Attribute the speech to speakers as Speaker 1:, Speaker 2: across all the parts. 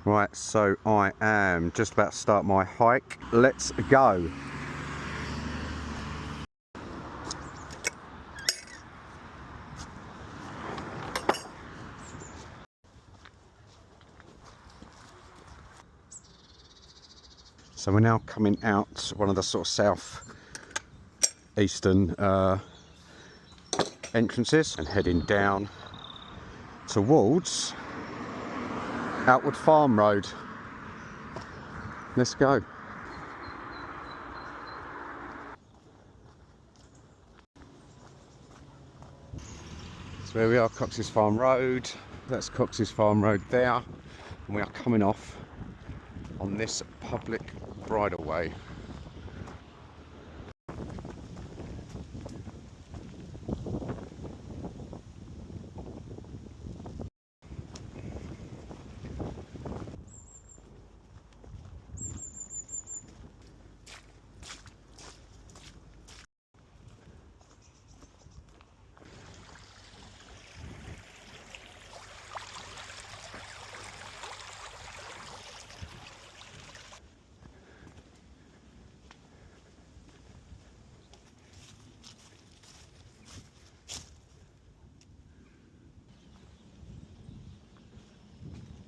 Speaker 1: Right, so I am just about to start my hike. Let's go. So we're now coming out one of the sort of south eastern entrances and heading down towards Outwood Farm Road. Let's go. So here we are, Cox's Farm Road. That's Cox's Farm Road there. And we are coming off on this public bridleway.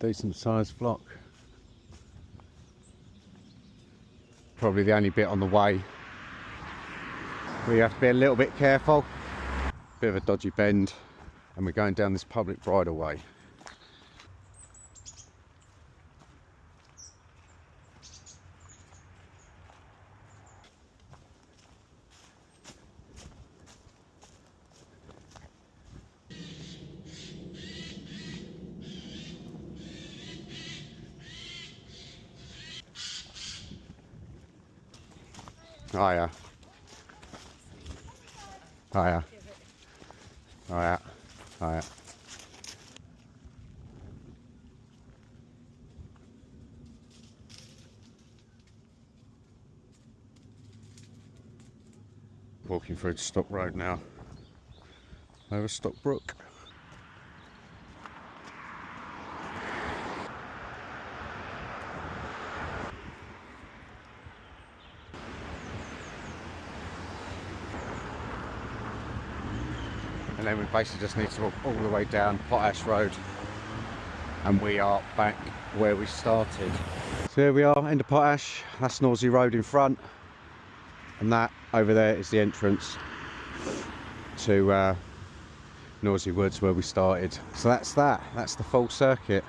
Speaker 1: Decent sized flock. Probably the only bit on the way where you have to be a little bit careful. Bit of a dodgy bend, and we're going down this public bridleway. Hiya. Hiya. Hiya. Hiya. Walking through the Stock Road now, over Stock Brook. And then we basically just need to walk all the way down Potash Road, and we are back where we started. So here we are, end of Potash. That's Norsey Road in front, and that over there is the entrance to Norsey Woods where we started. So that's the full circuit.